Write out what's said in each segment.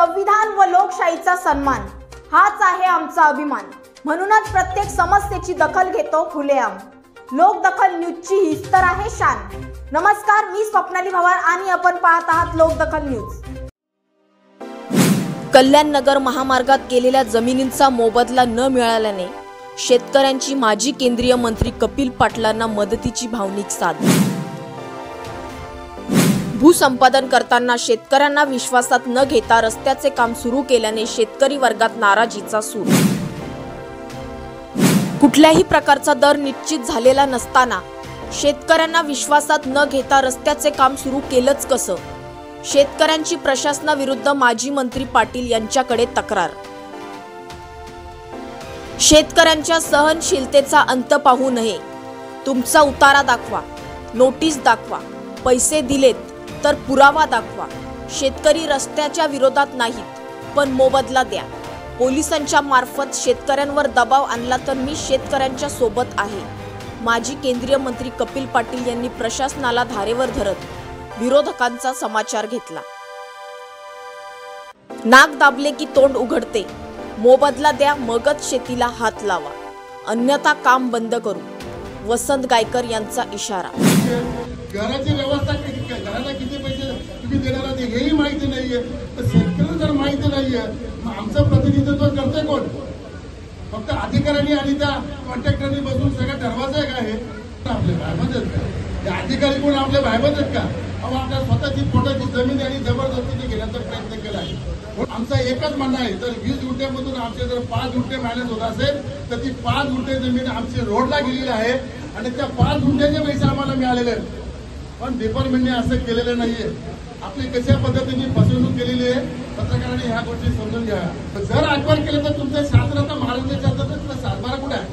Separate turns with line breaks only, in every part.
संविधान व लोकशाहीचा सन्मान हाच आहे आमचा अभिमान। म्हणूनच प्रत्येक समस्येची दखल घेतो खुलेआम। लोकदखल न्यूजची हीच तर आहे शान। नमस्कार, मी स्वप्नाली भवार आणि आपण पाहत आहात लोकदखल न्यूज। कल्याण नगर महामार्गात केलेल्या जमिनींचा मोबदला न मिळाल्याने शेतकऱ्यांची माजी केंद्रीय मंत्री कपिल पाटलांना मदतीची भावनिक साथ। भूसंपादन करताना शेतकऱ्यांना विश्वासात न घेता रस्त्याचे काम सुरू केल्याने शेतकरी वर्गात नाराजीचा सूर। कुठल्याही प्रकारचा दर निश्चित झालेला नसताना शेतकऱ्यांना विश्वासात न घेता रस्त्याचे काम सुरू केलंच कसं? शेतकऱ्यांची प्रशासनाविरुद्ध माजी मंत्री पाटील यांच्याकडे तक्रार। शेतकऱ्यांच्या सहनशीलतेचा अंत पाहू नये, तुमचा उतारा दाखवा, नोटीस दाखवा, पैसे दिलेत तर पुरावा दाखवा। शेतकरी रस्त्याच्या विरोधात नाहीत, पण मोबदला द्या। पोलिसांच्या मार्फत शेतकऱ्यांवर दबाव आणला तर मी शेतकऱ्यांच्या सोबत आहे। माजी केंद्रीय मंत्री कपिल पाटील यांनी प्रशासनाला धारेवर धरत विरोधकांचा समाचार घेतला। नाक दाबले की तोंड उघडते, मोबदला द्या मगच शेतीला हात लावा, अन्यथा काम बंद करू। वसंत गायकर यांचा इशारा।
घराची व्यवस्था घराला किती पैसे तुम्ही देणार आहात हेही माहिती नाहीये, तर शेतकऱ्यांना जर माहिती नाहीये मग आमचं प्रतिनिधित्व करते कोण? फक्त अधिकाऱ्यांनी आणि त्या कॉन्ट्रॅक्टरनी बसून सगळं ठरवायचं आहे का? हे आपले भाईबंद आहेत का? ते अधिकारी कोण आपले भाईबंद आहेत का? अहो, आपल्या स्वतःची पोटाची जमीन आणि जबरदस्तीने घेण्याचा प्रयत्न केला आहे। आमचा एकच म्हणणं आहे, तर 20 गुंठ्यामधून आमचे जर 5 गुंठे मायनस होत असेल तर ती 5 गुंठे जमीन आमची रोडला गेलेली आहे आणि त्या 5 गुंठ्याचे पैसे आम्हाला मिळालेले आहेत। पण डिपार्टमेंटने असं केलेलं नाहीये। आपली कशा पद्धतीने फसवणूक केलेली आहे, पत्रकारांनी ह्या गोष्टी समजून घ्या। जर आठवण केलं तर तुमच्या शास्त्राचा महाराजांच्या हातात सातबारा कुठे आहे?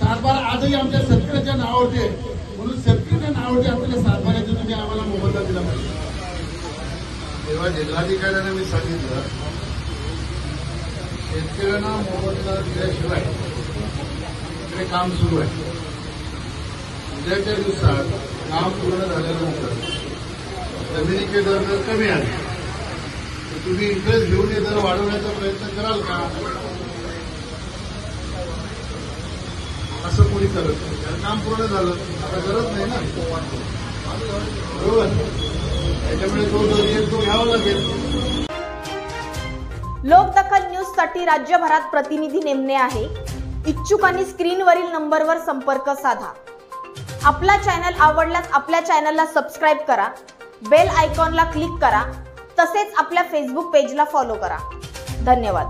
सातबारा आजही आमच्या शेतकऱ्याच्या नावावरती आहे, म्हणून शेतकऱ्याच्या नावावरती आपल्याला सातबाऱ्याचे तुम्ही आम्हाला मोबदला दिला पाहिजे।
तेव्हा जिल्हाधिकाऱ्यांना मी सांगितलं, शेतकऱ्यांना मोबदला दिल्याशिवाय इकडे काम सुरू आहे। उद्याच्या दिवसात काम पूर्ण झाल्यानंतर जमिनीचे दर जर कमी आले तर तुम्ही इंटरेस्ट घेऊन हे दर वाढवण्याचा प्रयत्न कराल का? असं कोणी करत नाही, कारण काम पूर्ण झालं, आता गरज नाही ना, बरोबर? त्याच्यामुळे तो दर येईल तो घ्यावा लागेल।
लोकदखल न्यूज साठी राज्यभरात प्रतिनिधी नेमणे आहे। इच्छुकांनी स्क्रीनवरील नंबरवर संपर्क साधा। आपला चॅनल आवडल्यास आपल्या चॅनलला सबस्क्राइब करा, बेल आयकॉनला क्लिक करा, तसेच आपल्या फेसबुक पेजला फॉलो करा। धन्यवाद।